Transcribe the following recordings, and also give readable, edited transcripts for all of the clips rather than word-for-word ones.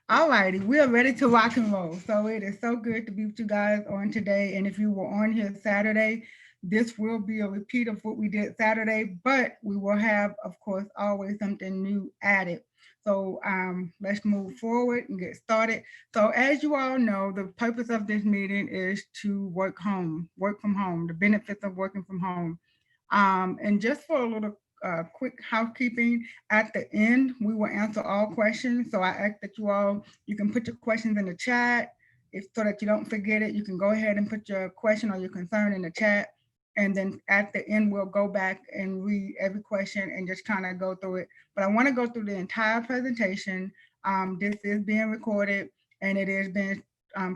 All righty, we are ready to rock and roll. So it is so good to be with you guys on today. And if you were on here Saturday, this will be a repeat of what we did Saturday, but we will have, of course, always something new added. So let's move forward and get started. So as you all know, the purpose of this meeting is to work from home, the benefits of working from home. And just for a little quick housekeeping, at the end, we will answer all questions. So I ask that you can put your questions in the chat if, so that you don't forget it. You can go ahead and put your question or your concern in the chat. And then at the end, we'll go back and read every question and just kind of go through it. But I want to go through the entire presentation. This is being recorded and it is being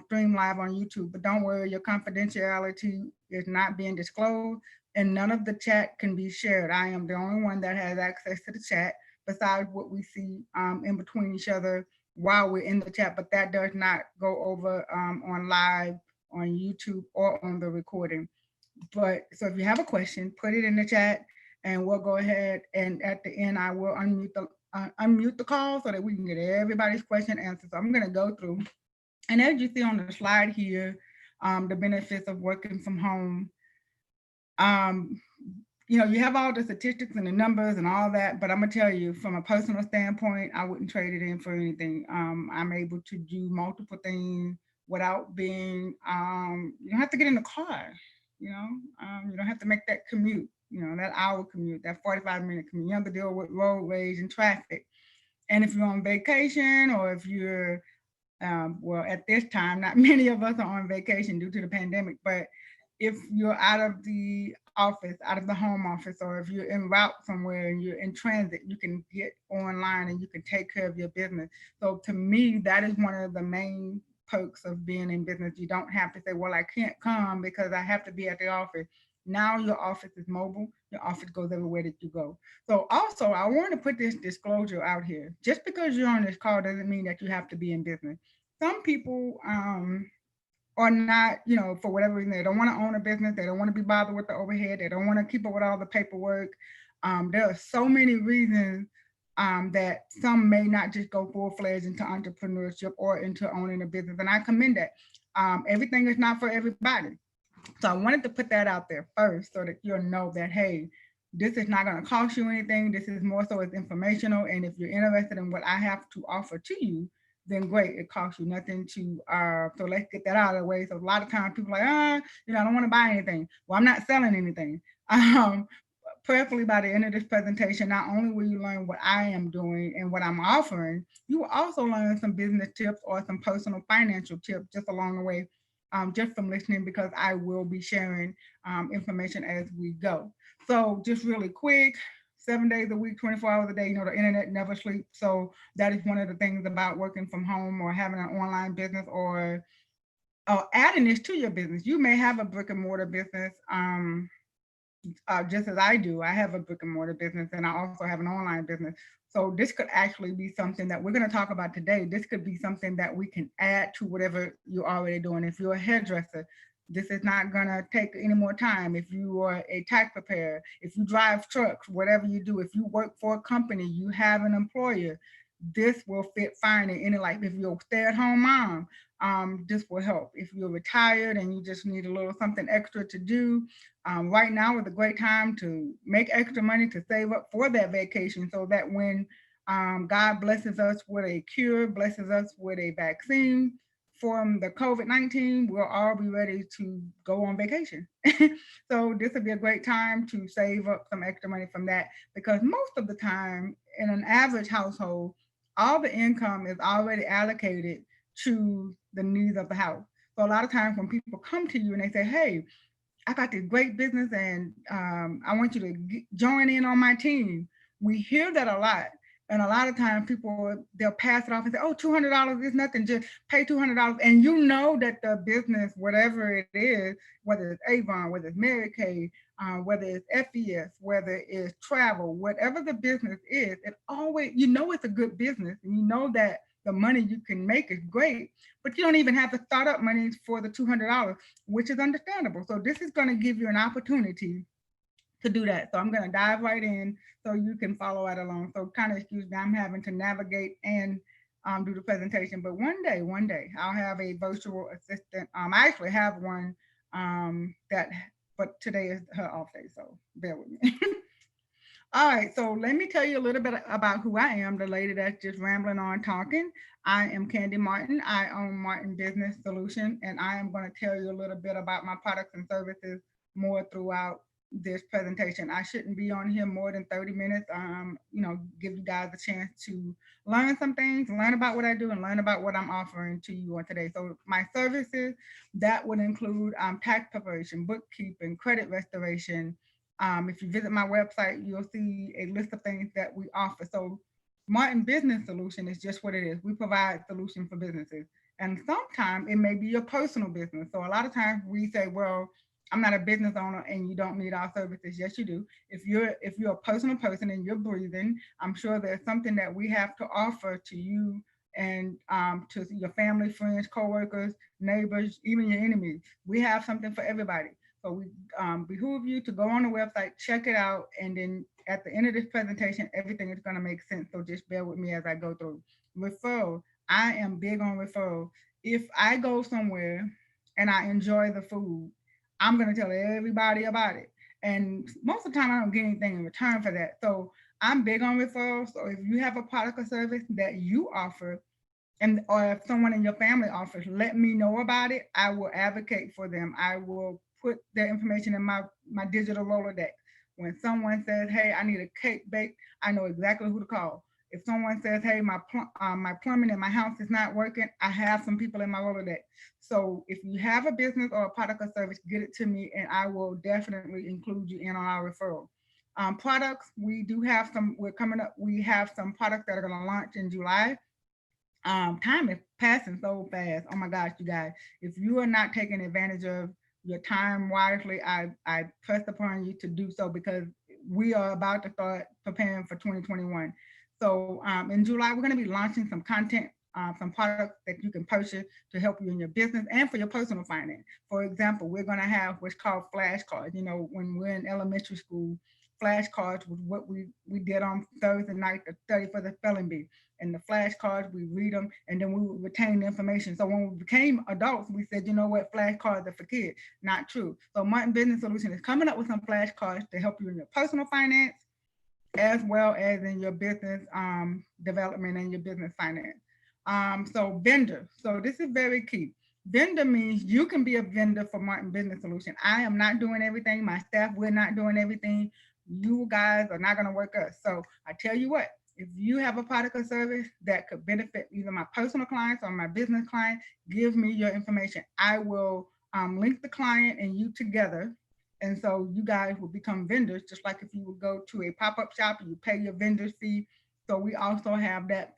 streamed live on YouTube. But don't worry, your confidentiality is not being disclosed and none of the chat can be shared. I am the only one that has access to the chat besides what we see in between each other while we're in the chat, but that does not go over on live on YouTube or on the recording. But so if you have a question, put it in the chat and we'll go ahead and at the end I will unmute the call so that we can get everybody's question answered. So I'm going to go through, and as you see on the slide here, the benefits of working from home. Um, you have all the statistics and the numbers and all that, but I'm gonna tell you from a personal standpoint, I wouldn't trade it in for anything. I'm able to do multiple things without being, you don't have to get in the car, you don't have to make that commute, that hour commute, that 45-minute commute. You have to deal with road rage and traffic. And if you're on vacation or if you're, well, at this time, not many of us are on vacation due to the pandemic, but if you're out of the office, out of the home office, or if you're en route somewhere and you're in transit, you can get online and you can take care of your business. So to me, that is one of the main perks of being in business. You don't have to say, well, I can't come because I have to be at the office. Now your office is mobile. Your office goes everywhere that you go. So also, I want to put this disclosure out here. Just because you're on this call doesn't mean that you have to be in business. Some people or not, for whatever reason, they don't want to own a business, they don't want to be bothered with the overhead, they don't want to keep up with all the paperwork. There are so many reasons that some may not just go full-fledged into entrepreneurship or into owning a business, and I commend that. Everything is not for everybody. So I wanted to put that out there first so that you'll know that, hey, this is not going to cost you anything. This is more so as informational. And if you're interested in what I have to offer to you, then great, it costs you nothing to, so let's get that out of the way. So a lot of times people are like, I don't want to buy anything. Well, I'm not selling anything. Um, Prayerfully by the end of this presentation, not only will you learn what I am doing and what I'm offering, you will also learn some business tips or some personal financial tips just along the way, just from listening, because I will be sharing information as we go. So just really quick, 7 days a week, 24 hours a day, the internet never sleeps. So that is one of the things about working from home or having an online business or adding this to your business. You may have a brick and mortar business. Just as I do, I have a brick and mortar business and I also have an online business. So this could actually be something that we're going to talk about today. This could be something that we can add to whatever you're already doing. If you're a hairdresser, this is not going to take any more time. If you are a tax preparer, if you drive trucks, whatever you do, if you work for a company, you have an employer, this will fit fine in any life. If you're a stay-at-home mom, this will help. If you're retired and you just need a little something extra to do, right now is a great time to make extra money to save up for that vacation so that when God blesses us with a cure, blesses us with a vaccine from the COVID-19, we'll all be ready to go on vacation. So this would be a great time to save up some extra money from that, because most of the time in an average household, all the income is already allocated to the needs of the house. So a lot of times when people come to you and they say, hey, I got this great business and I want you to join in on my team. We hear that a lot. And a lot of times people, they'll pass it off and say, oh, $200 is nothing, just pay $200. And you know that the business, whatever it is, whether it's Avon, whether it's Mary Kay, whether it's FES, whether it's travel, whatever the business is, it always, it's a good business. And you know that the money you can make is great, but you don't even have the startup money for the $200, which is understandable. So this is going to give you an opportunity to do that. So I'm going to dive right in so you can follow right along. So kind of excuse me, I'm having to navigate and do the presentation. But one day, I'll have a virtual assistant. I actually have one that, but today is her off day, so bear with me. All right, so let me tell you a little bit about who I am, the lady that's just rambling on talking. I am Candy Martin. I own Martin Business Solution, and I am going to tell you a little bit about my products and services more throughout this presentation. I shouldn't be on here more than 30 minutes. Give you guys a chance to learn some things, learn about what I do, and learn about what I'm offering to you on today. So my services, that would include tax preparation, bookkeeping, credit restoration. If you visit my website, you'll see a list of things that we offer. So Martin Business Solution is just what it is. We provide solutions for businesses. And sometimes it may be your personal business. So a lot of times we say, well, I'm not a business owner and you don't need our services. Yes, you do. If you're a personal person and you're breathing, I'm sure there's something that we have to offer to you and to your family, friends, coworkers, neighbors, even your enemies. We have something for everybody. So we behoove you to go on the website, check it out, and then at the end of this presentation, everything is going to make sense. So just bear with me as I go through. Referral. I am big on referral. If I go somewhere and I enjoy the food, I'm going to tell everybody about it. And most of the time, I don't get anything in return for that. So I'm big on referrals. So if you have a product or service that you offer, and or if someone in your family offers, let me know about it. I will advocate for them. I will put their information in my digital Rolodex. When someone says, "Hey, I need a cake baked," I know exactly who to call. If someone says, "Hey, my plumbing in my house is not working," I have some people in my Rolodex. So if you have a business or a product or service, get it to me, and I will definitely include you in on our referral. Products, we do have some. We're coming up. We have some products that are going to launch in July. Time is passing so fast. Oh my gosh, you guys. If you are not taking advantage of your time wisely, I press upon you to do so because we are about to start preparing for 2021. So in July, we're going to be launching some content, some products that you can purchase to help you in your business and for your personal finance. For example, we're going to have what's called flashcards. You know, when we're in elementary school, flashcards was what we did on Thursday night to study for the spelling bee, and the flashcards, we read them, and then we would retain the information. So when we became adults, we said, you know what, flashcards are for kids. Not true. So Martin Business Solution is coming up with some flashcards to help you in your personal finance, as well as in your business development and your business finance. So vendor. So this is very key. Vendor means you can be a vendor for Martin Business Solution. I am not doing everything. My staff, we're not doing everything. You guys are not going to work us. So I tell you what, if you have a product or service that could benefit either my personal clients or my business client, give me your information. I will link the client and you together. And so you guys will become vendors, just like if you would go to a pop-up shop and you pay your vendor fee. So we also have that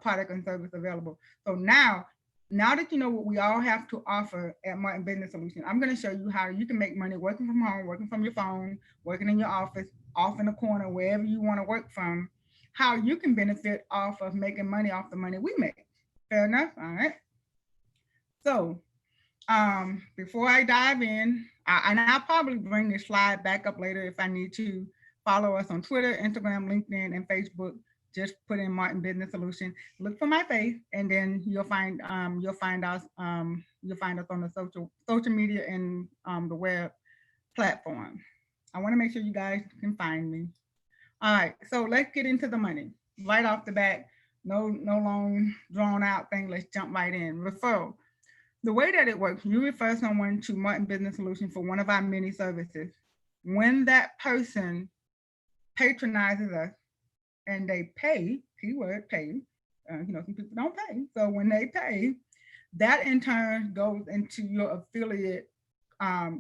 product and service available. So now that you know what we all have to offer at Martin Business Solution, I'm going to show you how you can make money working from home, working from your phone, working in your office, off in the corner, wherever you want to work from, how you can benefit off of making money off the money we make. Fair enough? All right. So before I dive in, and I'll probably bring this slide back up later if I need to. Follow us on Twitter, Instagram, LinkedIn, and Facebook. Just put in Martin Business Solution. Look for my face, and then you'll find us on the social media and the web platform. I want to make sure you guys can find me. All right, so let's get into the money right off the bat. No long drawn out thing. Let's jump right in. Referral. The way that it works, you refer someone to Martin Business Solution for one of our many services. When that person patronizes us and they pay, keyword pay, some people don't pay. So when they pay, that in turn goes into your affiliate,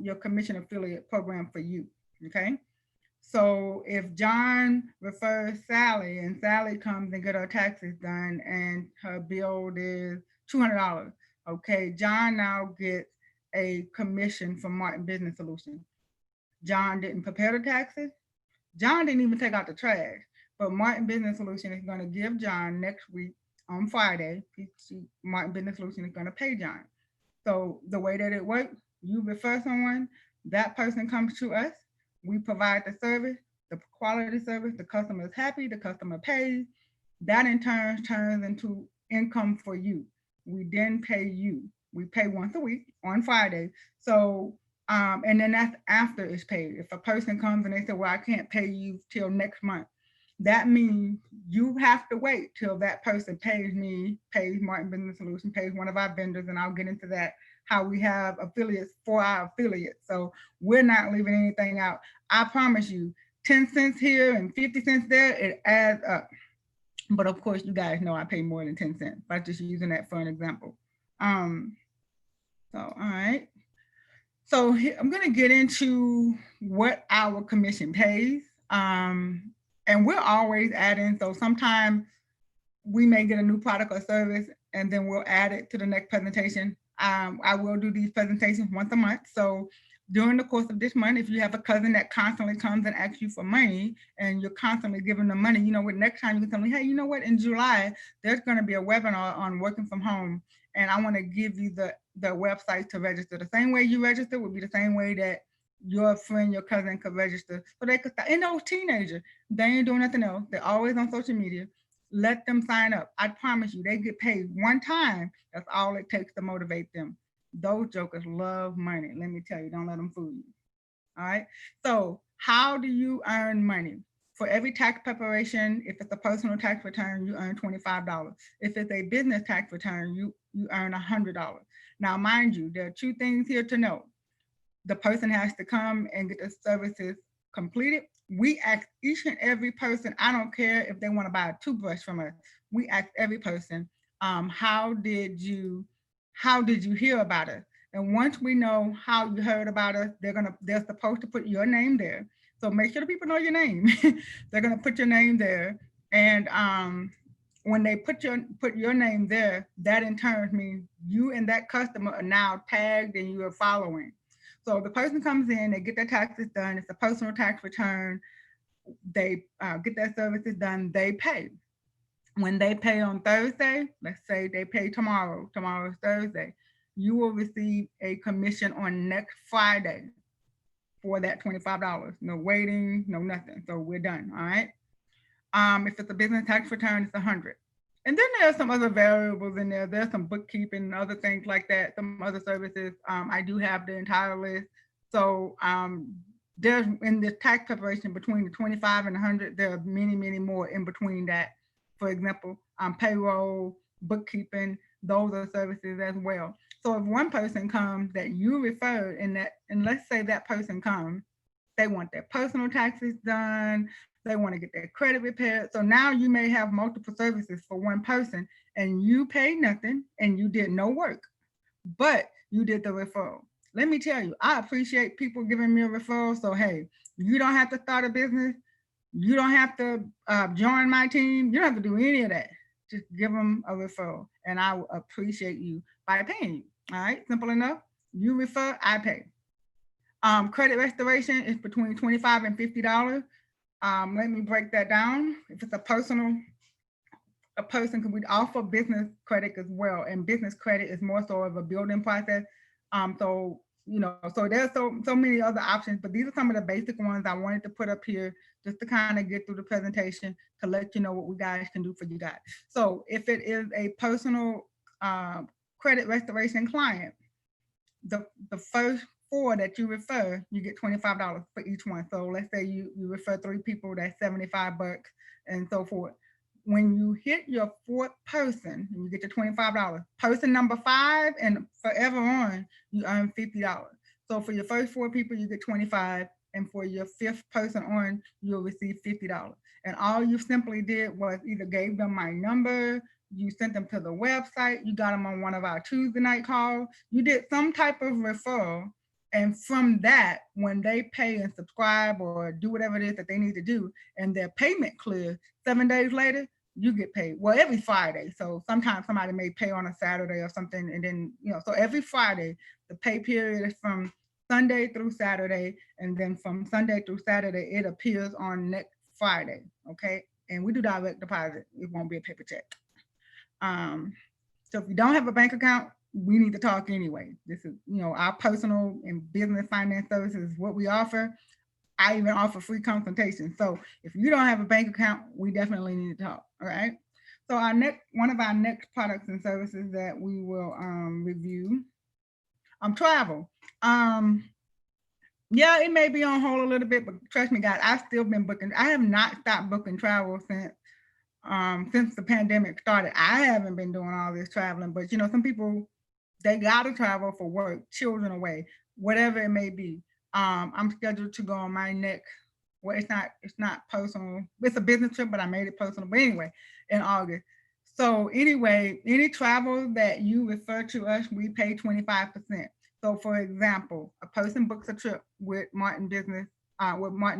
your commission affiliate program for you. Okay. So if John refers Sally and Sally comes and get her taxes done and her bill is $200, okay, John now gets a commission from Martin Business Solution. John didn't prepare the taxes. John didn't even take out the trash, but Martin Business Solution is going to give John next week on Friday. Martin Business Solution is going to pay John. So the way that it works, you refer someone, that person comes to us, we provide the service, the quality service, the customer is happy, the customer pays. That in turn turns into income for you. We then pay you. We pay once a week on Friday. So, and then that's after it's paid. If a person comes and they say, well, I can't pay you till next month, that means you have to wait till that person pays me, pays Martin Business Solution, pays one of our vendors, and I'll get into that, how we have affiliates for our affiliates. So we're not leaving anything out. I promise you, 10 cents here and 50 cents there, it adds up. But of course, you guys know I pay more than 10 cents by just using that for an example. So, all right. So I'm going to get into what our commission pays. And we're always adding. So sometimes we may get a new product or service, and then we'll add it to the next presentation. I will do these presentations once a month. So during the course of this month, if you have a cousin that constantly comes and asks you for money and you're constantly giving them money, you know what, next time you can tell me, hey, you know what, in July, there's going to be a webinar on working from home. And I want to give you the website to register. The same way you register would be the same way that your friend, your cousin could register. So they could start. And those teenagers, they ain't doing nothing else. They're always on social media. Let them sign up. I promise you, they get paid one time. That's all it takes to motivate them. Those jokers love money. Let me tell you, don't let them fool you. All right. So how do you earn money? For every tax preparation, if it's a personal tax return, you earn $25. If it's a business tax return, you earn $100. Now, mind you, there are two things here to know. The person has to come and get the services completed. We ask each and every person, I don't care if they want to buy a toothbrush from us, we ask every person, how did you hear about us? And once we know how you heard about us, they're supposed to put your name there. So make sure the people know your name. They're gonna put your name there. And when they put your name there, that in turn means you and that customer are now tagged and you are following. So the person comes in, they get their taxes done. It's a personal tax return. They get their services done. They pay. When they pay on Thursday, let's say they pay tomorrow. Tomorrow is Thursday. You will receive a commission on next Friday for that $25. No waiting, no nothing. So we're done. All right. If it's a business tax return, it's $100. And then there's some other variables in there. There's some bookkeeping and other things like that, some other services. I do have the entire list. So there's in the tax preparation between the 25 and 100, there are many, many more in between that. For example, payroll, bookkeeping, those are services as well. So if one person comes that you referred and let's say that person comes, they want their personal taxes done, they want to get their credit repaired. So now you may have multiple services for one person and you paid nothing and you did no work, but you did the referral. Let me tell you, I appreciate people giving me a referral. So, hey, you don't have to start a business. You don't have to join my team. You don't have to do any of that. Just give them a referral and I will appreciate you by paying you. All right, simple enough. You refer, I pay. Credit restoration is between $25 and $50. Let me break that down. If it's a person can offer business credit as well, and business credit is more so of a building process. So there's so many other options, but these are some of the basic ones I wanted to put up here just to kind of get through the presentation to let you know what we guys can do for you guys. So if it is a personal credit restoration client, the first 4 that you refer, you get $25 for each one. So let's say you refer 3 people, that's $75 and so forth. When you hit your 4th person, you get your $25. Person number 5 and forever on, you earn $50. So for your first 4 people, you get $25, and for your 5th person on, you'll receive $50. And all you simply did was either gave them my number, you sent them to the website, you got them on one of our Tuesday night calls, you did some type of referral. And from that, when they pay and subscribe or do whatever it is that they need to do, and their payment clears, 7 days later, you get paid. Well, every Friday. So sometimes somebody may pay on a Saturday or something. And then, so every Friday, the pay period is from Sunday through Saturday. And then from Sunday through Saturday, it appears on next Friday. Okay. And we do direct deposit. It won't be a paper check. So if you don't have a bank account, we need to talk anyway. This is, our personal and business finance services is what we offer. I even offer free consultations. So if you don't have a bank account, we definitely need to talk. All right. So one of our next products and services that we will review, travel. Yeah, it may be on hold a little bit, but trust me, guys, I've still been booking. I have not stopped booking travel since the pandemic started. I haven't been doing all this traveling, but some people, they gotta travel for work, children away, whatever it may be. I'm scheduled to go on my next. Well, it's not personal. It's a business trip, but I made it personal. But anyway, in August. So anyway, any travel that you refer to us, we pay 25%. So for example, a person books a trip with Martin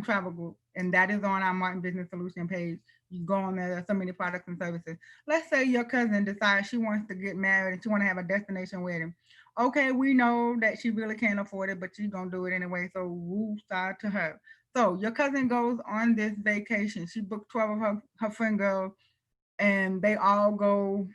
Travel Group, and that is on our Martin Business Solution page. You go on there, there's so many products and services. Let's say your cousin decides she wants to get married and she want to have a destination wedding. Okay, we know that she really can't afford it, but she's gonna do it anyway. So woo side to her. So your cousin goes on this vacation. She booked 12 of her friend girls, and they all go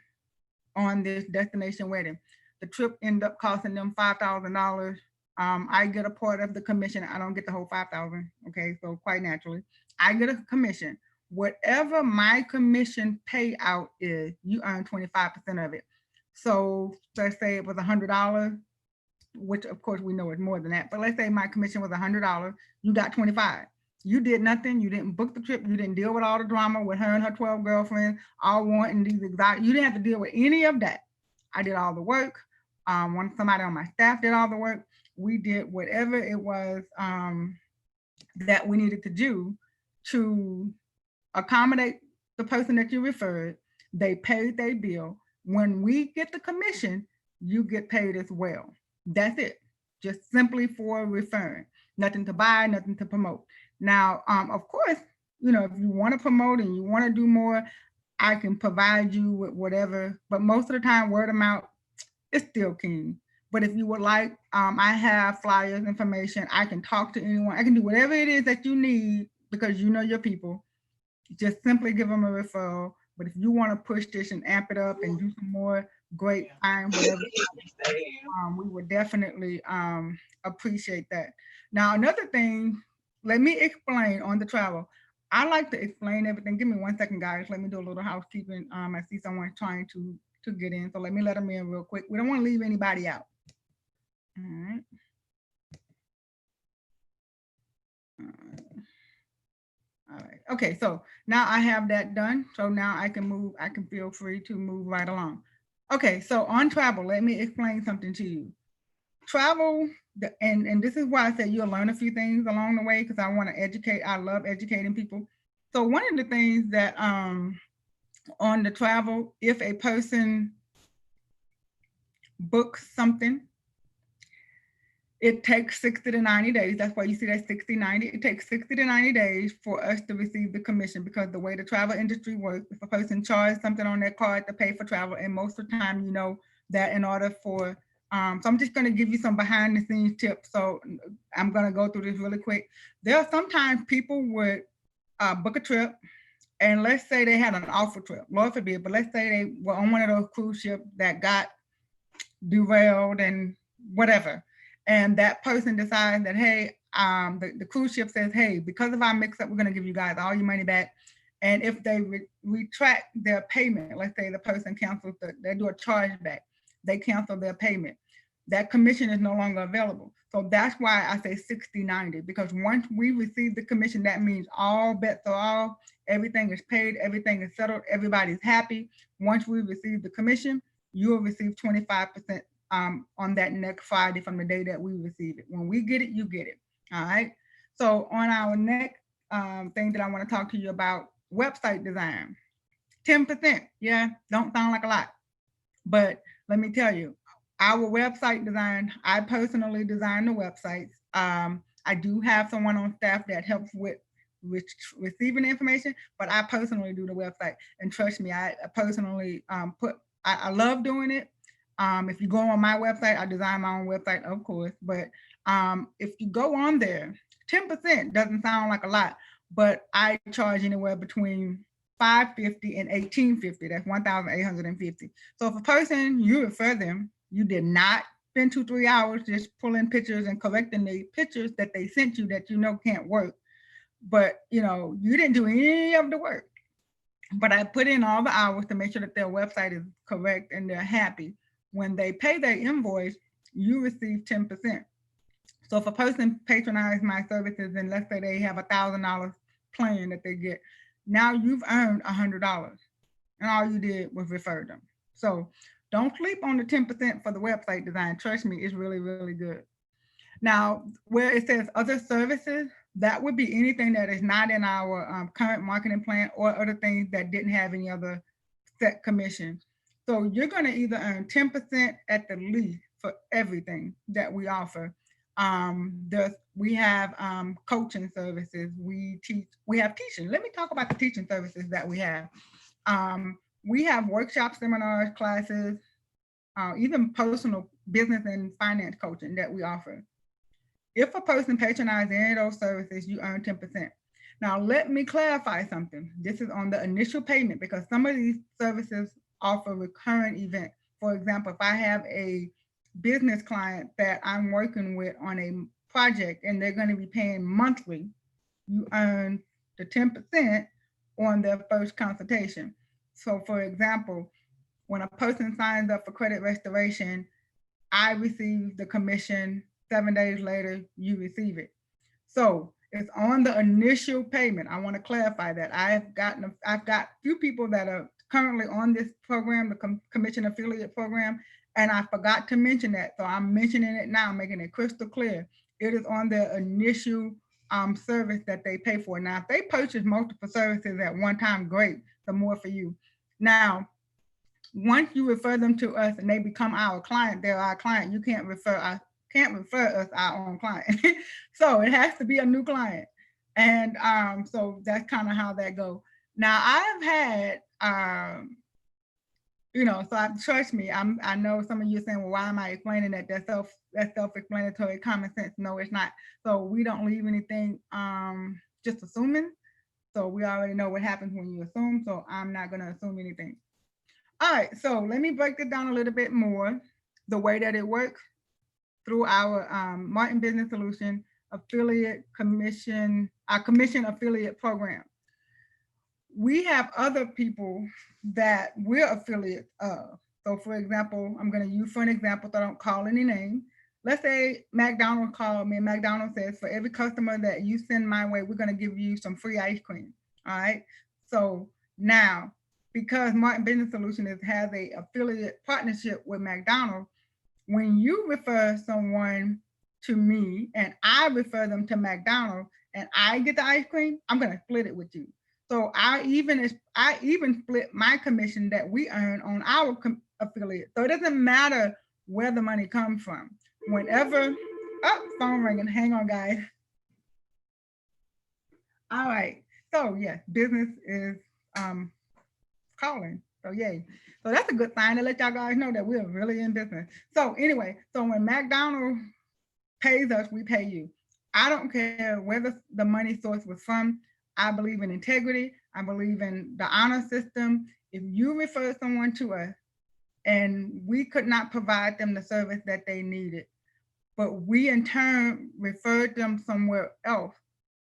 on this destination wedding. The trip ended up costing them $5,000. I get a part of the commission. I don't get the whole 5,000. Okay, so quite naturally, I get a commission. Whatever my commission payout is, you earn 25% of it. So let's say it was $100, which of course we know is more than that. But let's say my commission was $100, you got 25. You did nothing. You didn't book the trip. You didn't deal with all the drama with her and her 12 girlfriends, all wanting these exotic. You didn't have to deal with any of that. I did all the work. Somebody on my staff did all the work. We did whatever it was that we needed to do to accommodate the person that you referred. They paid their bill. When we get the commission, you get paid as well. That's it. Just simply for referring. Nothing to buy, nothing to promote. Now, of course, if you want to promote and you want to do more, I can provide you with whatever. But most of the time, word of mouth is still king. But if you would like, I have flyers, information. I can talk to anyone. I can do whatever it is that you need because you know your people. Just simply give them a referral. But if you want to push this and amp it up and do some more, great, fine, whatever. We would definitely appreciate that. Now, another thing, let me explain on the travel. I like to explain everything. Give me 1 second, guys. Let me do a little housekeeping. I see someone trying to get in, so let me let them in real quick. We don't want to leave anybody out. All right. All right. Okay, so now I have that done. So now I can move. I can feel free to move right along. Okay, so on travel, let me explain something to you. Travel, and this is why I said you'll learn a few things along the way because I want to educate. I love educating people. So one of the things that on the travel, if a person books something, it takes 60 to 90 days. That's why you see that 60, 90. It takes 60 to 90 days for us to receive the commission because the way the travel industry works, if a person charges something on their card to pay for travel, and most of the time, that in order for, so I'm just going to give you some behind the scenes tips. So I'm going to go through this really quick. There are sometimes people would book a trip, and let's say they had an awful trip, Lord forbid, but let's say they were on one of those cruise ships that got derailed and whatever. And that person decides that, hey, the cruise ship says, hey, because of our mix up, we're going to give you guys all your money back. And if they retract their payment, let's say the person cancels, they do a chargeback, they cancel their payment, that commission is no longer available. So that's why I say 60-90, because once we receive the commission, that means all bets are off, everything is paid, everything is settled, everybody's happy. Once we receive the commission, you will receive 25% on that next Friday from the day that we receive it. When we get it, you get it. All right. So on our next thing that I want to talk to you about, website design, 10%. Yeah, don't sound like a lot, but let me tell you, our website design, I personally design the websites. I do have someone on staff that helps with receiving the information, but I personally do the website. And trust me, I personally I love doing it. If you go on my website, I design my own website, of course, but if you go on there, 10% doesn't sound like a lot, but I charge anywhere between $550 and $1,850. That's $1,850. So if a person, you refer them, you did not spend 2-3 hours just pulling pictures and correcting the pictures that they sent you that can't work, but you didn't do any of the work. but I put in all the hours to make sure that their website is correct and they're happy. When they pay their invoice, you receive 10%. So if a person patronized my services and let's say they have $1,000 plan that they get, now you've earned $100 and all you did was refer them. So don't sleep on the 10% for the website design. Trust me, it's really, really good. Now, where it says other services, that would be anything that is not in our current marketing plan or other things that didn't have any other set commission. So you're going to either earn 10% at the least for everything that we offer. We have coaching services. We have teaching. Let me talk about the teaching services that we have. We have workshops, seminars, classes, even personal business and finance coaching that we offer. If a person patronizes any of those services, you earn 10%. Now, let me clarify something. This is on the initial payment because some of these services offer recurring events. For example, if I have a business client that I'm working with on a project and they're going to be paying monthly, you earn the 10% on their first consultation. So, for example, when a person signs up for credit restoration, I receive the commission. 7 days later, you receive it. So it's on the initial payment. I want to clarify that. I've got a few people that are currently on this program, the commission affiliate program, and I forgot to mention that. So I'm mentioning it now, making it crystal clear. It is on the initial service that they pay for. Now, if they purchase multiple services at one time, great, the more for you. Now, once you refer them to us and they become our client, they're our client. You can't refer us our own client. So it has to be a new client. And so that's kind of how that goes. Now I've had, so trust me, I know some of you are saying, well, why am I explaining that? That's self-explanatory, common sense. No, it's not. So we don't leave anything just assuming. So we already know what happens when you assume. So I'm not going to assume anything. All right, so let me break it down a little bit more, the way that it works through our Martin Business Solution affiliate commission, our commission affiliate program. We have other people that we're affiliates of. So for example, I'm going to use for an example, so I don't call any name. Let's say McDonald's called me and McDonald's says, for every customer that you send my way, we're going to give you some free ice cream. All right. So now, because Martin Business Solution has a affiliate partnership with McDonald's, when you refer someone to me and I refer them to McDonald's and I get the ice cream, I'm going to split it with you. So I even split my commission that we earn on our affiliate. So it doesn't matter where the money comes from. Whenever, phone ringing, hang on guys. All right, so yes, business is calling, so yay. So that's a good sign to let y'all guys know that we're really in business. So anyway, so when McDonald's pays us, we pay you. I don't care where the money source was from. I believe in integrity. I believe in the honor system. If you refer someone to us and we could not provide them the service that they needed, but we in turn referred them somewhere else,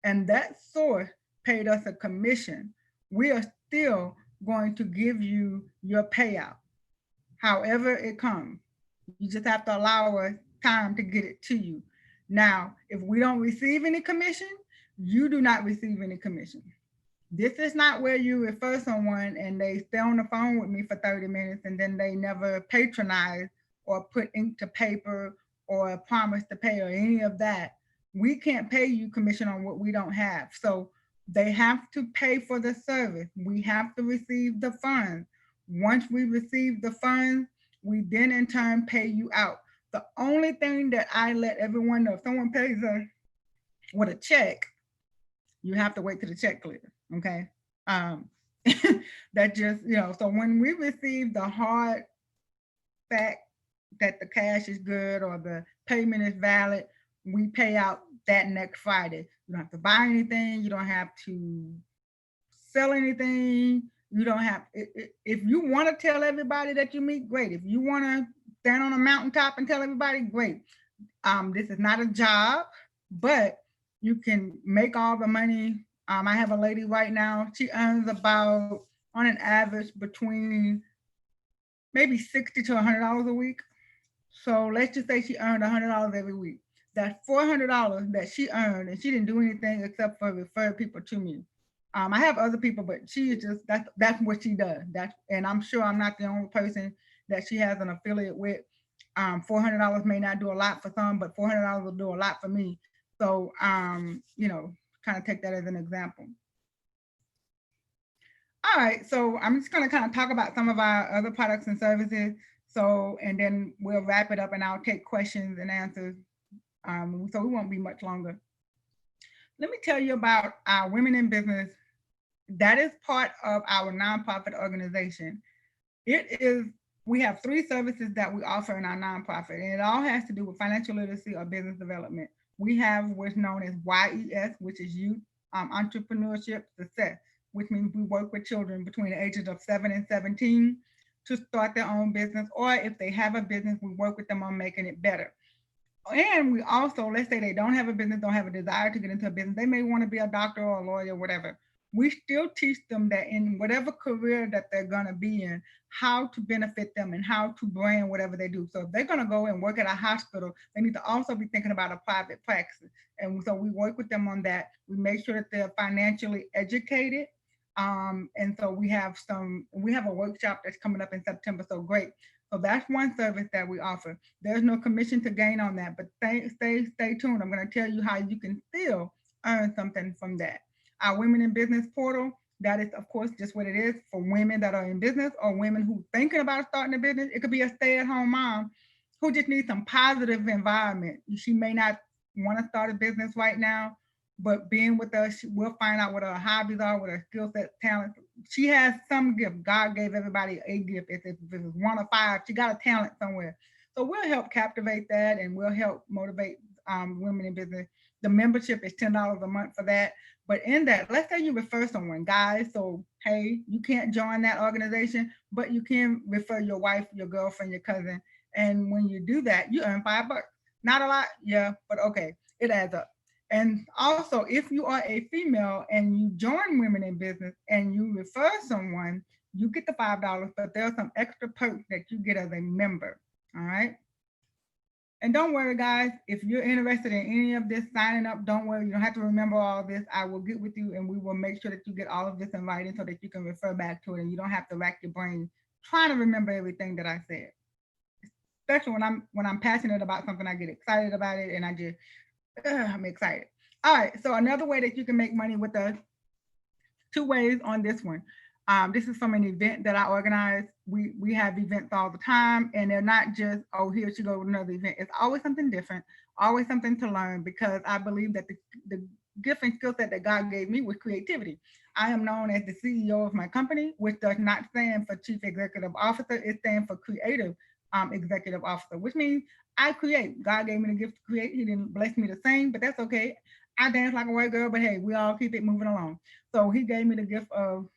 and that source paid us a commission, we are still going to give you your payout, however it comes. You just have to allow us time to get it to you. Now, if we don't receive any commission, you do not receive any commission. This is not where you refer someone and they stay on the phone with me for 30 minutes and then they never patronize or put ink to paper or promise to pay or any of that. We can't pay you commission on what we don't have. So they have to pay for the service. We have to receive the funds. Once we receive the funds, we then in turn pay you out. The only thing that I let everyone know, if someone pays us with a check, you have to wait till the check clears, okay? That just, so when we receive the hard fact that the cash is good or the payment is valid, we pay out that next Friday. You don't have to buy anything. You don't have to sell anything. You don't have, if you want to tell everybody that you meet, great. If you want to stand on a mountaintop and tell everybody, great. This is not a job, but you can make all the money. I have a lady right now, she earns about on an average between maybe $60 to $100 a week. So let's just say she earned $100 every week. That's $400 that she earned, and she didn't do anything except for refer people to me. I have other people, but she is just that's what she does. And I'm sure I'm not the only person that she has an affiliate with. $400 may not do a lot for some, but $400 will do a lot for me. So kind of take that as an example. All right, so I'm just going to kind of talk about some of our other products and services. So, and then we'll wrap it up and I'll take questions and answers. So we won't be much longer. Let me tell you about our Women in Business. That is part of our nonprofit organization. We have 3 services that we offer in our nonprofit, and it all has to do with financial literacy or business development. We have what's known as YES, which is Youth Entrepreneurship Success, which means we work with children between the ages of 7 and 17 to start their own business, or if they have a business, we work with them on making it better. And we also, let's say they don't have a business, don't have a desire to get into a business, they may want to be a doctor or a lawyer, whatever. We still teach them that in whatever career that they're going to be in, how to benefit them and how to brand whatever they do. So if they're going to go and work at a hospital, they need to also be thinking about a private practice. And so we work with them on that. We make sure that they're financially educated. And so we have a workshop that's coming up in September. So great. So that's one service that we offer. There's no commission to gain on that, but stay tuned. I'm going to tell you how you can still earn something from that. Our Women in Business portal, that is, of course, just what it is for women that are in business or women who thinking about starting a business. It could be a stay-at-home mom who just needs some positive environment. She may not want to start a business right now, but being with us, we'll find out what her hobbies are, what her skill set, talents. She has some gift. God gave everybody a gift. If it's 1 or 5, she got a talent somewhere. So we'll help captivate that, and we'll help motivate women in business. The membership is $10 a month for that. But in that, let's say you refer someone, guys. So hey, you can't join that organization, but you can refer your wife, your girlfriend, your cousin. And when you do that, you earn $5. Not a lot, yeah, but okay, it adds up. And also, if you are a female and you join Women in Business and you refer someone, you get the $5, but there's some extra perks that you get as a member. All right. And don't worry, guys, if you're interested in any of this signing up, don't worry. You don't have to remember all this. I will get with you and we will make sure that you get all of this in writing so that you can refer back to it and you don't have to rack your brain trying to remember everything that I said. Especially when I'm passionate about something, I get excited about it and I'm excited. All right, so another way that you can make money with us, 2 ways on this one. This is from an event that I organize. We have events all the time, and they're not just, oh, here she goes with another event. It's always something different, always something to learn, because I believe that the gift and skill set that God gave me was creativity. I am known as the CEO of my company, which does not stand for Chief Executive Officer. It stands for Creative Executive Officer, which means I create. God gave me the gift to create. He didn't bless me to sing, but that's okay. I dance like a white girl, but hey, we all keep it moving along. So he gave me the gift of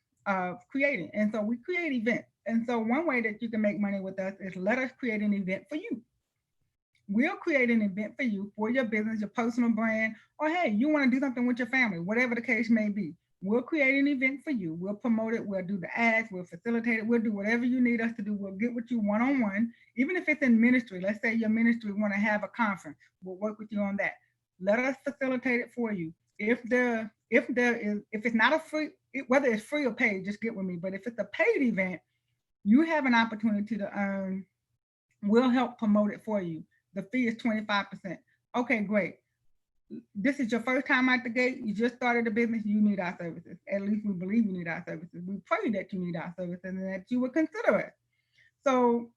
creating. And so we create events. And so one way that you can make money with us is let us create an event for you. We'll create an event for you for your business, your personal brand, or hey, you want to do something with your family, whatever the case may be. We'll create an event for you. We'll promote it. We'll do the ads. We'll facilitate it. We'll do whatever you need us to do. We'll get with you one-on-one, even if it's in ministry. Let's say your ministry want to have a conference. We'll work with you on that. Let us facilitate it for you. If it's not a free, whether it's free or paid, just get with me. But if it's a paid event, you have an opportunity to earn. We'll help promote it for you. The fee is 25%. Okay, great. This is your first time out the gate. You just started a business. You need our services. At least we believe you need our services. We pray that you need our services and that you would consider it. So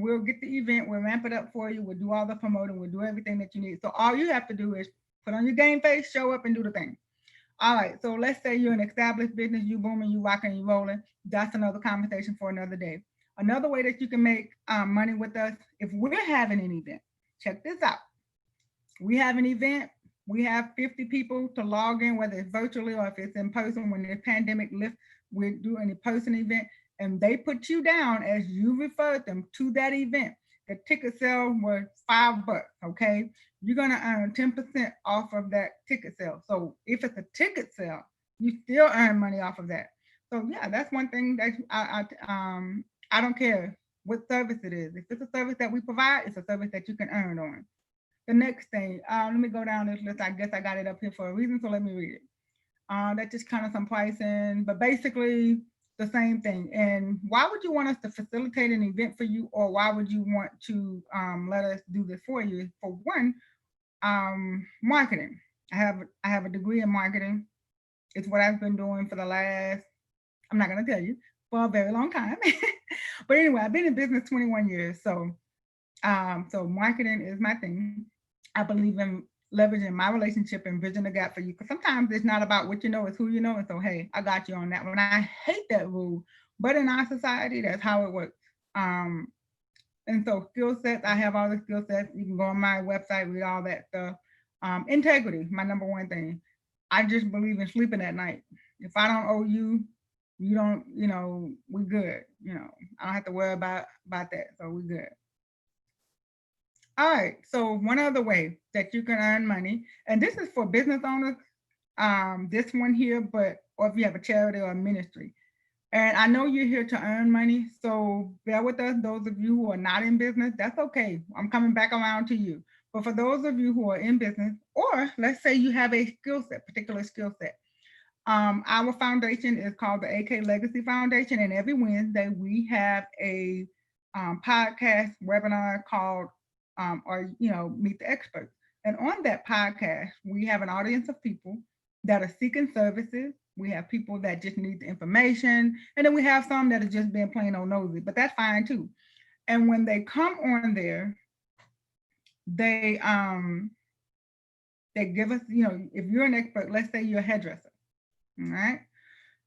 we'll get the event. We'll ramp it up for you. We'll do all the promoting. We'll do everything that you need. So all you have to do is put on your game face, show up, and do the thing. All right. So let's say you're an established business. You booming, you rocking, you rolling. That's another conversation for another day. Another way that you can make money with us, if we're having an event, check this out. We have an event. We have 50 people to log in, whether it's virtually or if it's in person. When the pandemic lifts, we do an in-person event, and they put you down as you referred them to that event. The ticket sale was $5. Okay, you're gonna earn 10% off of that ticket sale. So if it's a ticket sale, you still earn money off of that. So yeah, that's one thing that I don't care what service it is. If it's a service that we provide, it's a service that you can earn on. The next thing, let me go down this list. I guess I got it up here for a reason, so let me read it. That's just kind of some pricing, but basically the same thing. And why would you want us to facilitate an event for you, or why would you want to let us do this for you? For one, marketing. I have a degree in marketing. It's what I've been doing for the last, I'm not gonna tell you, for a very long time. But anyway, I've been in business 21 years. So marketing is my thing. I believe in leveraging my relationship and bridging the gap for you. Because sometimes it's not about what you know, it's who you know. And so, hey, I got you on that one. I hate that rule, but in our society, that's how it works. Um, and so skill sets, I have all the skill sets. You can go on my website, read all that stuff. Integrity, my number one thing. I just believe in sleeping at night. If I don't owe you, you don't, we good. I don't have to worry about that. So we good. All right. So one other way that you can earn money, and this is for business owners, this one here, but or if you have a charity or a ministry. And I know you're here to earn money, so bear with us. Those of you who are not in business, that's okay. I'm coming back around to you. But for those of you who are in business, or let's say you have a skill set, particular skill set, our foundation is called the AK Legacy Foundation, and every Wednesday we have a podcast webinar called or Meet the Experts. And on that podcast, we have an audience of people that are seeking services. We have people that just need the information, and then we have some that are just being plain old nosy, but that's fine too. And when they come on there, they give us, if you're an expert, let's say you're a hairdresser, all right?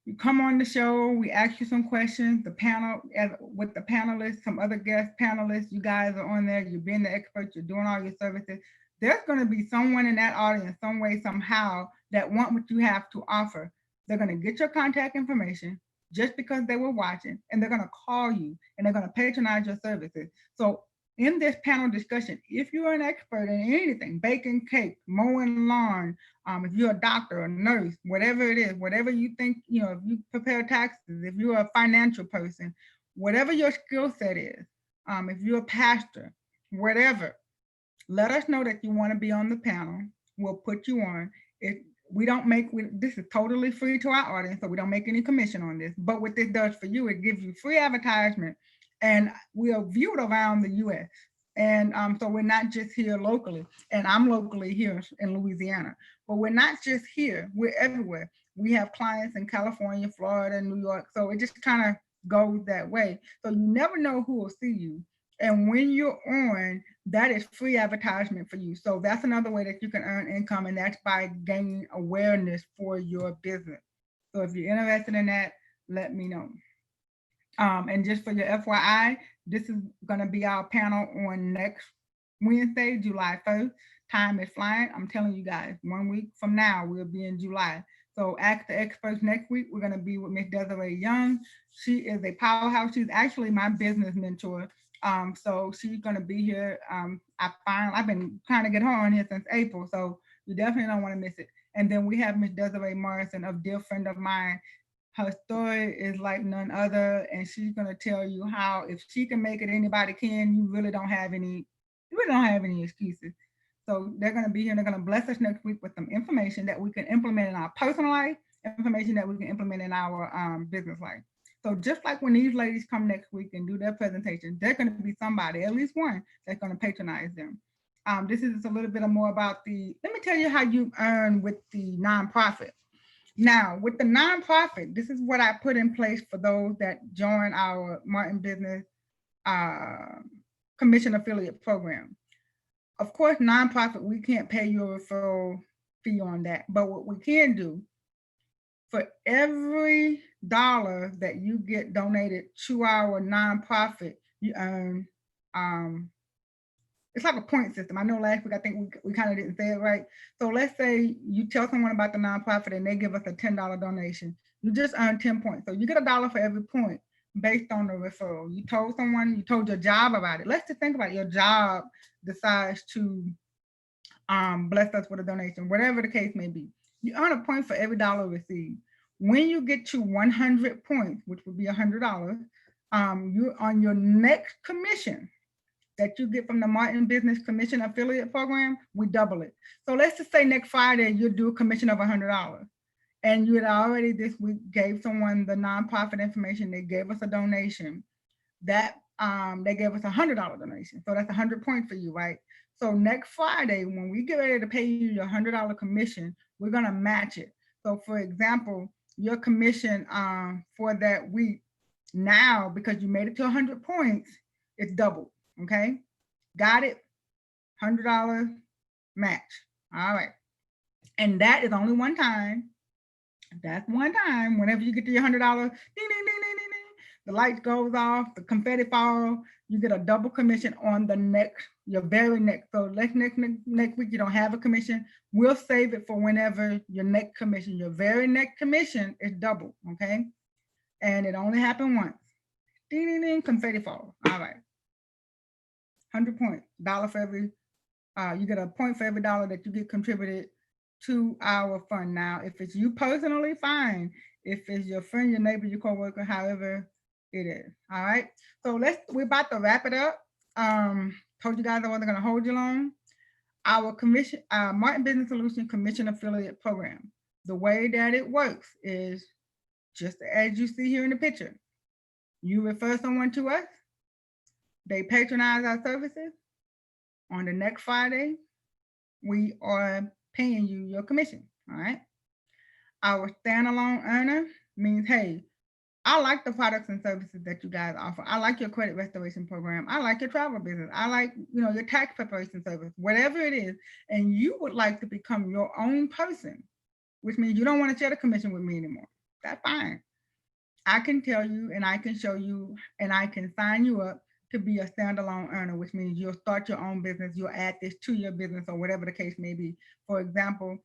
You come on the show, we ask you some questions, the panel, with the panelists, some other guest panelists, you guys are on there, you're being the expert, you're doing all your services. There's going to be someone in that audience, some way, somehow, that want what you have to offer. They're going to get your contact information just because they were watching, and they're going to call you, and they're going to patronize your services. So in this panel discussion, if you're an expert in anything, baking cake, mowing lawn, if you're a doctor, a nurse, whatever it is, whatever you think, if you prepare taxes, if you're a financial person, whatever your skill set is, if you're a pastor, whatever, let us know that you want to be on the panel. We'll put you on. This is totally free to our audience, so we don't make any commission on this. But what this does for you, it gives you free advertisement, and we are viewed around the U.S. And so we're not just here locally, and I'm locally here in Louisiana, but we're not just here, we're everywhere. We have clients in California, Florida, New York, so it just kind of goes that way. So you never know who will see you. And when you're on, that is free advertisement for you. So that's another way that you can earn income, and that's by gaining awareness for your business. So if you're interested in that, let me know. And just for your FYI, this is going to be our panel on next Wednesday, July 1st. Time is flying. I'm telling you guys, 1 week from now, we'll be in July. So Ask the Experts next week, we're going to be with Miss Desiree Young. She is a powerhouse. She's actually my business mentor. So she's going to be here. I've been trying to get her on here since April, so you definitely don't want to miss it. And then we have Miss Desiree Morrison, a dear friend of mine. Her story is like none other, and she's going to tell you how if she can make it, anybody can. You really don't have any excuses. So they're going to be here, and they're going to bless us next week with some information that we can implement in our personal life, information that we can implement in our business life. So just like when these ladies come next week and do their presentation, they're going to be somebody, at least one, that's going to patronize them. This is a little bit more about let me tell you how you earn with the nonprofit. Now, with the nonprofit, this is what I put in place for those that join our Martin Business Commission Affiliate Program. Of course, nonprofit, we can't pay you a referral fee on that. But what we can do, for every dollar that you get donated to our nonprofit, you earn, it's like a point system. I know last week, I think we kind of didn't say it right. So let's say you tell someone about the nonprofit and they give us a $10 donation. You just earn 10 points. So you get $1 for every point based on the referral. You told someone, you told your job about it. Let's just think about it. Your job decides to bless us with a donation, whatever the case may be. You earn a point for every dollar received. When you get to 100 points, which would be $100, you on your next commission that you get from the Martin Business Commission Affiliate Program, we double it. So let's just say next Friday, you do a commission of $100. And you had already this week gave someone the nonprofit information, they gave us a donation. That they gave us $100 donation. So that's 100 points for you, right? So next Friday, when we get ready to pay you your $100 commission, we're gonna match it. So for example, your commission for that week now, because you made it to 100 points, it's doubled. Okay, got it? $100 match. All right, and that is only one time. That's one time. Whenever you get to your $100, ding, ding, ding, ding, ding, ding, the light goes off, the confetti falls, you get a double commission on the next, your very next. So next week you don't have a commission. We'll save it for whenever your next commission, your very next commission is double, okay? And it only happened once. Ding, ding, ding, confetti fall. All right. 100 points, dollar for every, you get a point for every dollar that you get contributed to our fund. Now, if it's you personally, fine. If it's your friend, your neighbor, your coworker, however it is. All right. So we're about to wrap it up. Told you guys I wasn't gonna hold you long. Our commission, Martin Business Solution Commission Affiliate Program. The way that it works is just as you see here in the picture. You refer someone to us, they patronize our services. On the next Friday, we are paying you your commission, all right? Our standalone earner means, hey, I like the products and services that you guys offer. I like your credit restoration program. I like your travel business. I like, your tax preparation service, whatever it is. And you would like to become your own person, which means you don't want to share the commission with me anymore. That's fine. I can tell you and I can show you and I can sign you up to be a standalone earner, which means you'll start your own business. You'll add this to your business or whatever the case may be. For example,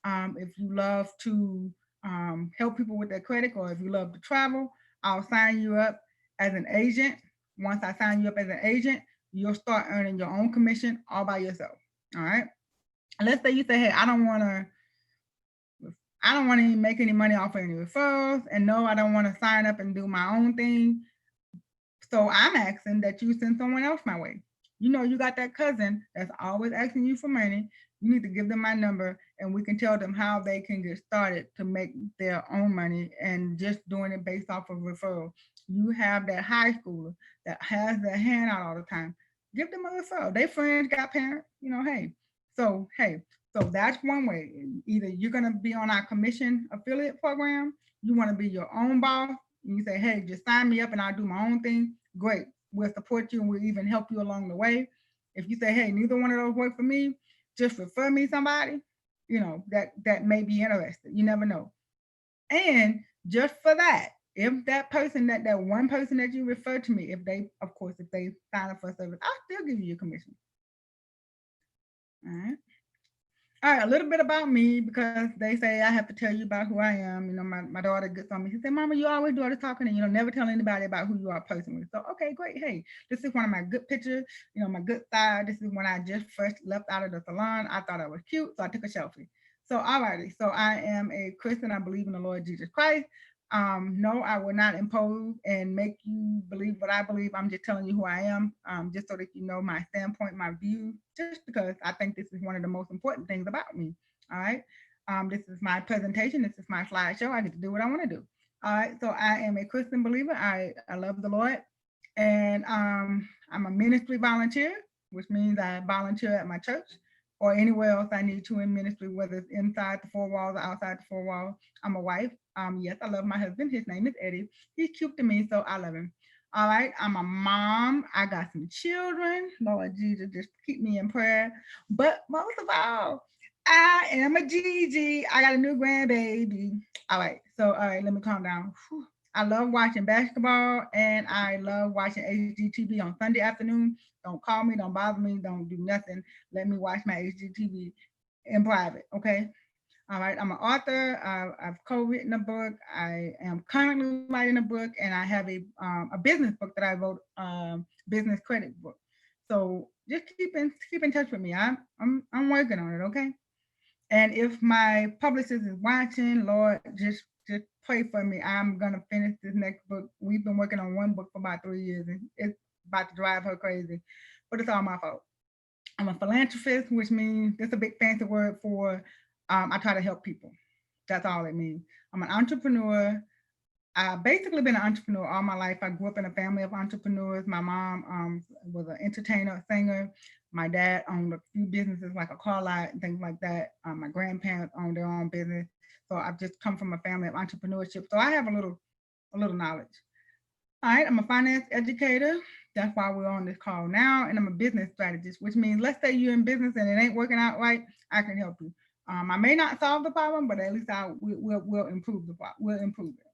if you love to help people with their credit, or if you love to travel, I'll sign you up as an agent. Once I sign you up as an agent, you'll start earning your own commission all by yourself. All right. And let's say you say, hey, I don't want to make any money off of any referrals, and no, I don't want to sign up and do my own thing. So I'm asking that you send someone else my way. You got that cousin that's always asking you for money. You need to give them my number and we can tell them how they can get started to make their own money and just doing it based off of referral. You have that high schooler that has their hand out all the time. Give them a referral. Their friends got parents, hey. So that's one way. Either you're going to be on our commission affiliate program, you want to be your own boss, and you say, hey, just sign me up and I'll do my own thing. Great. We'll support you and we'll even help you along the way. If you say, hey, neither one of those work for me, just refer me somebody, that may be interested. You never know. And just for that, if that person, that one person that you refer to me, if they sign up for a service, I'll still give you a commission. All right, a little bit about me, because they say I have to tell you about who I am. My daughter gets on me. She said, Mama, you always do all the talking and never tell anybody about who you are personally. So, okay, great. Hey, this is one of my good pictures, my good side. This is when I just first left out of the salon. I thought I was cute, so I took a selfie. So, all righty. So I am a Christian. I believe in the Lord Jesus Christ. No, I will not impose and make you believe what I believe. I'm just telling you who I am, just so that you know my standpoint, my view, just because I think this is one of the most important things about me. All right. This is my presentation. This is my slideshow. I get to do what I want to do. All right. So I am a Christian believer. I love the Lord. And I'm a ministry volunteer, which means I volunteer at my church or anywhere else I need to in ministry, whether it's inside the four walls or outside the four walls. I'm a wife. Yes, I love my husband. His name is Eddie. He's cute to me, so I love him. All right, I'm a mom. I got some children. Lord Jesus, just keep me in prayer. But most of all, I am a Gigi. I got a new grandbaby. All right, let me calm down. Whew. I love watching basketball and I love watching HGTV on Sunday afternoon. Don't call me, don't bother me, don't do nothing. Let me watch my HGTV in private, okay? All right, I'm an author. I've co-written a book. I am currently writing a book, and I have a business book that I wrote, business credit book. So just keep in touch with me. I'm working on it, okay? And if my publicist is watching, Lord, just just pray for me. I'm gonna finish this next book. We've been working on one book for about 3 years, and it's about to drive her crazy, but it's all my fault. I'm a philanthropist, which means it's a big fancy word for I try to help people. That's all it means. I'm an entrepreneur. I've basically been an entrepreneur all my life. I grew up in a family of entrepreneurs. My mom was an entertainer, singer. My dad owned a few businesses like a car lot and things like that. My grandparents owned their own business. So I've just come from a family of entrepreneurship. So I have a little knowledge. All right, I'm a finance educator. That's why we're on this call now. And I'm a business strategist, which means let's say you're in business and it ain't working out right, I can help you. I may not solve the problem, but at least we'll improve the problem. We'll improve it.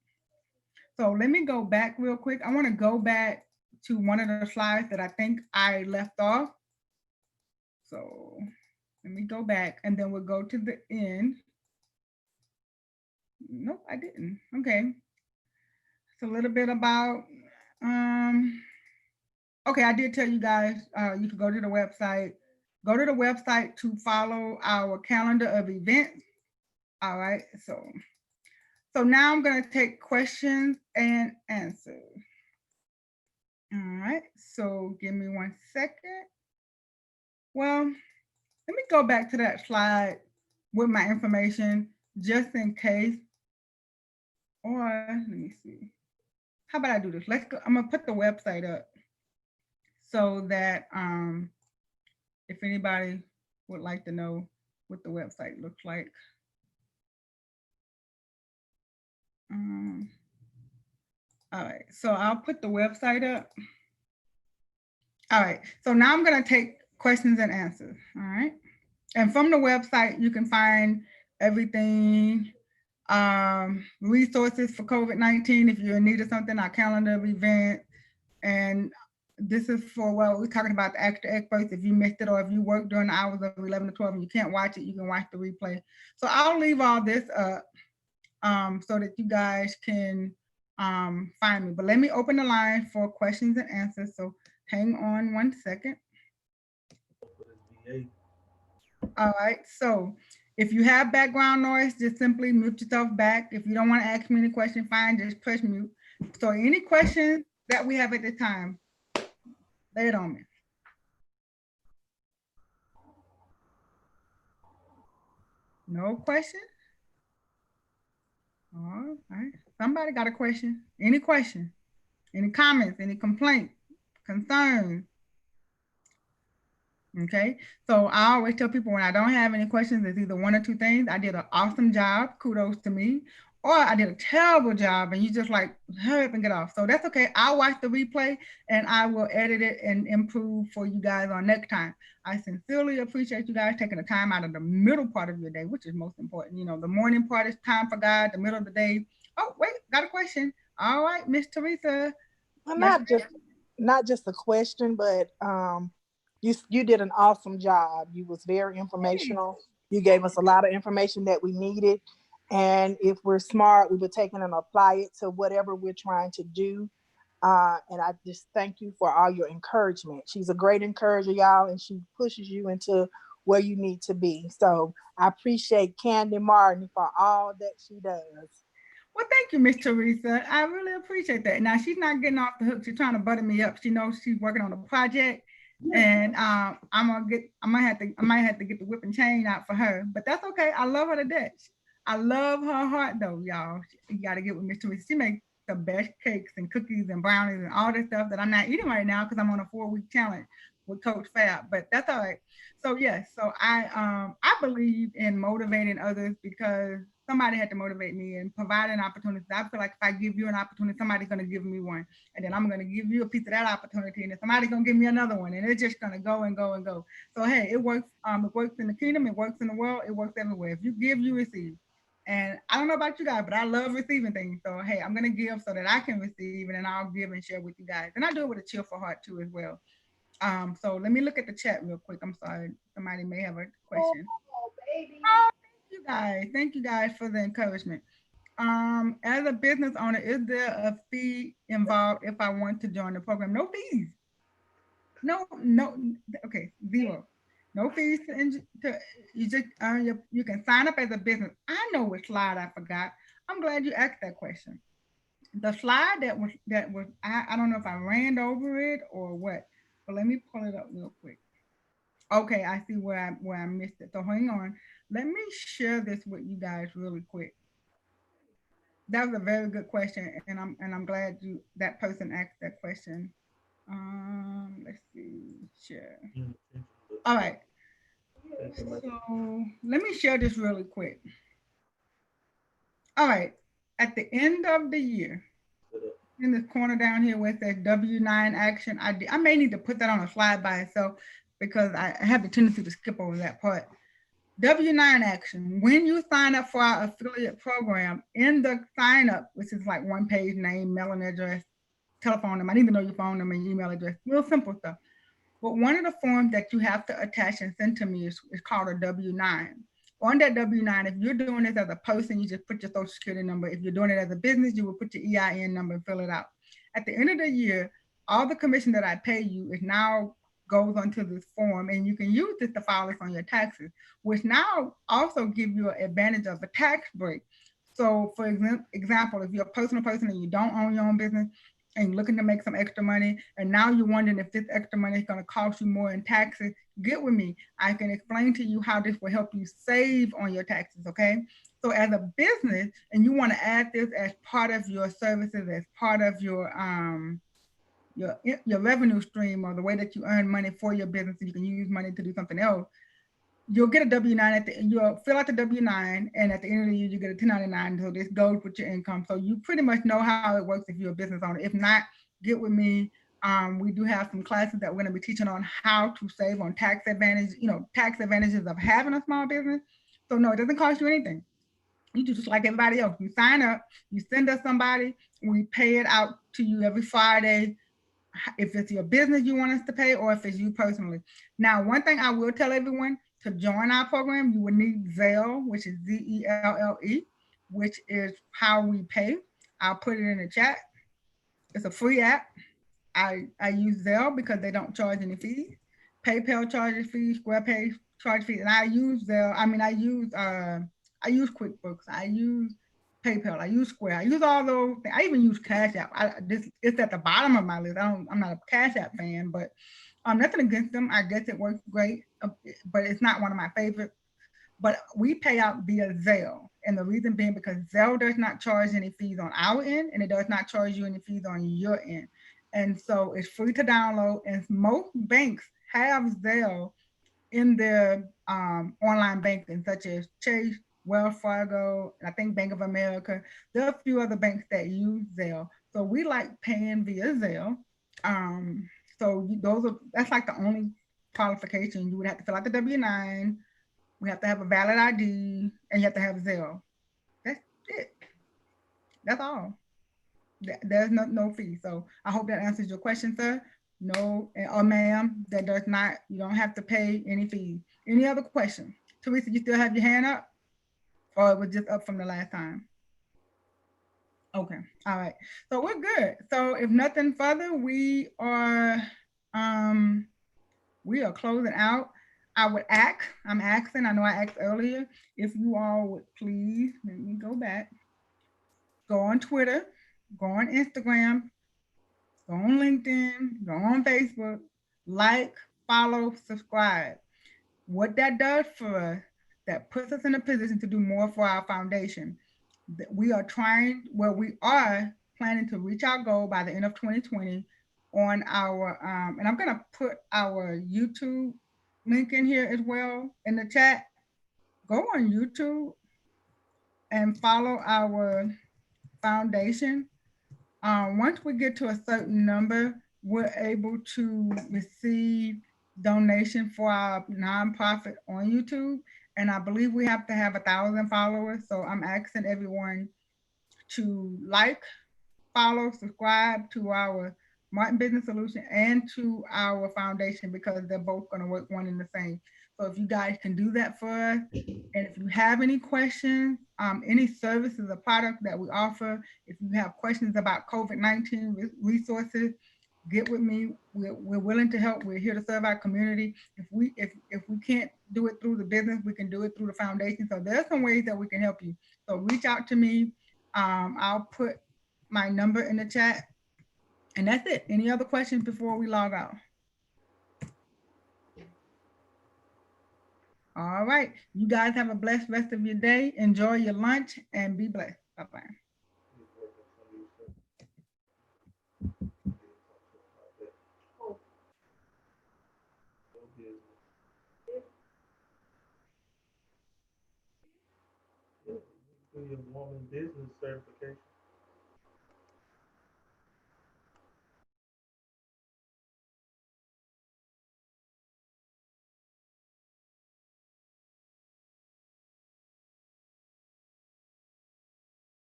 So let me go back real quick. I want to go back to one of the slides that I think I left off. So let me go back and then we'll go to the end. Nope, I didn't. Okay. It's a little bit about, okay, I did tell you guys, you can go to the website. Go to the website to follow our calendar of events. All right, so now I'm gonna take questions and answers. All right, so give me 1 second. Well, let me go back to that slide with my information just in case. Or let me see. How about I do this? Let's go. I'm gonna put the website up so that if anybody would like to know what the website looks like. All right, so I'll put the website up. All right, so now I'm gonna take questions and answers, all right? And from the website, you can find everything, resources for COVID-19. If you're in need of something, our calendar of events. And this is for, well, we're talking about the extra experts. If you missed it or if you work during the hours of 11 to 12 and you can't watch it, you can watch the replay. So I'll leave all this up so that you guys can find me. But let me open the line for questions and answers. So hang on 1 second. All right, so if you have background noise, just simply mute yourself back. If you don't want to ask me any question, fine, just press mute. So any questions that we have at this time, lay it on me. No question? All right, somebody got a question? Any question? Any comments, any complaints, concerns? Okay, so I always tell people when I don't have any questions, it's either one or two things. I did an awesome job, kudos to me, or I did a terrible job and you just like, hurry up and get off. So that's okay. I'll watch the replay and I will edit it and improve for you guys on next time. I sincerely appreciate you guys taking the time out of the middle part of your day, which is most important. You know, the morning part is time for God, the middle of the day. Oh, wait, got a question. All right, Miss Teresa. Well, not just a question, but you did an awesome job. You was very informational. You gave us a lot of information that we needed. And if we're smart, we would take it and apply it to whatever we're trying to do. And I just thank you for all your encouragement. She's a great encourager, y'all, and she pushes you into where you need to be. So I appreciate Candy Martin for all that she does. Well, thank you, Miss Teresa. I really appreciate that. Now she's not getting off the hook. She's trying to butter me up. She knows she's working on a project, and I might have to get the whip and chain out for her. But that's okay. I love her to death. I love her heart, though, y'all. You got to get with Miss Teresa. She makes the best cakes and cookies and brownies and all this stuff that I'm not eating right now because I'm on a 4-week challenge with Coach Fab. But that's all right. So yes, so I believe in motivating others because somebody had to motivate me and provide an opportunity. I feel like if I give you an opportunity, somebody's going to give me one. And then I'm going to give you a piece of that opportunity. And then somebody's going to give me another one. And it's just going to go and go and go. So, hey, it works. It works in the kingdom. It works in the world. It works everywhere. If you give, you receive. And I don't know about you guys, but I love receiving things. So, hey, I'm going to give so that I can receive. And then I'll give and share with you guys. And I do it with a cheerful heart, too, as well. So let me look at the chat real quick. I'm sorry. Somebody may have a question. Oh, baby. Oh, thank you guys for the encouragement. As a business owner, is there a fee involved if I want to join the program? No fees. No. Okay, zero. No fees to you just you can sign up as a business. I know what slide I forgot. I'm glad you asked that question. The slide I don't know if I ran over it or what, but let me pull it up real quick. Okay, I see where I missed it. So hang on. Let me share this with you guys really quick. That was a very good question, and I'm glad you that person asked that question. Let's see, share. All right. So let me share this really quick. All right. At the end of the year, in this corner down here where it says W-9 action, I may need to put that on a slide by itself because I have the tendency to skip over that part. W-9 action, when you sign up for our affiliate program, in the sign up, which is like one page, name, mailing address, telephone number, I need to know your phone number and your email address, real simple stuff. But one of the forms that you have to attach and send to me is called a W-9. On that W-9, if you're doing this as a person, you just put your social security number. If you're doing it as a business, you will put your EIN number and fill it out. At the end of the year, all the commission that I pay you is now goes onto this form, and you can use this to file this on your taxes, which now also give you an advantage of a tax break. So for example, if you're a personal person and you don't own your own business, and you're looking to make some extra money, and now you're wondering if this extra money is going to cost you more in taxes, get with me. I can explain to you how this will help you save on your taxes, okay? So as a business, and you want to add this as part of your services, as part of your revenue stream or the way that you earn money for your business, so you can use money to do something else, you'll get a W-9 you'll fill out the W-9, and at the end of the year, you get a 1099. So this goes with your income. So you pretty much know how it works if you're a business owner. If not, get with me. We do have some classes that we're going to be teaching on how to save on tax advantage, tax advantages of having a small business. So no, it doesn't cost you anything. You do just like everybody else. You sign up, you send us somebody, we pay it out to you every Friday, if it's your business you want us to pay or if it's you personally. Now, one thing I will tell everyone, to join our program, you will need Zelle, which is Zelle, which is how we pay. I'll put it in the chat. It's a free app. I use Zelle because they don't charge any fees. PayPal charges fees, SquarePay charge fees, and I use Zelle. I use QuickBooks. I use PayPal. I use Square. I use all those things. I even use Cash App. It's at the bottom of my list. I'm not a Cash App fan, but nothing against them. I guess it works great, but it's not one of my favorites. But we pay out via Zelle. And the reason being because Zelle does not charge any fees on our end, and it does not charge you any fees on your end. And so it's free to download. And most banks have Zelle in their online banking, such as Chase, Wells Fargo, and I think Bank of America. There are a few other banks that use Zelle. So we like paying via Zelle. That's like the only qualification. You would have to fill out the W-9. We have to have a valid ID, and you have to have Zelle. That's it. That's all. There's no fee. So I hope that answers your question, sir. No, or ma'am, that does not. You don't have to pay any fees. Any other question? Teresa, you still have your hand up, or it was just up from the last time? Okay. All right. So we're good. So if nothing further, we are closing out. I'm asking, I know I asked earlier, if you all would please, let me go back, go on Twitter, go on Instagram, go on LinkedIn, go on Facebook, like, follow, subscribe. What that does for us, that puts us in a position to do more for our foundation. We are planning to reach our goal by the end of 2020 on our, and I'm gonna put our YouTube link in here as well in the chat. Go on YouTube and follow our foundation. Once we get to a certain number, we're able to receive donation for our nonprofit on YouTube. And I believe we have to have 1,000 followers. So I'm asking everyone to like, follow, subscribe to our Martin Business Solution and to our foundation, because they're both going to work one and the same. So if you guys can do that for us, and if you have any questions, any services or products that we offer, if you have questions about COVID-19 resources, get with me. We're willing to help. We're here to serve our community. If we can't do it through the business, we can do it through the foundation. So there's some ways that we can help you. So reach out to me. I'll put my number in the chat. And that's it. Any other questions before we log out? All right. You guys have a blessed rest of your day. Enjoy your lunch and be blessed. Bye-bye. Do your woman business certification.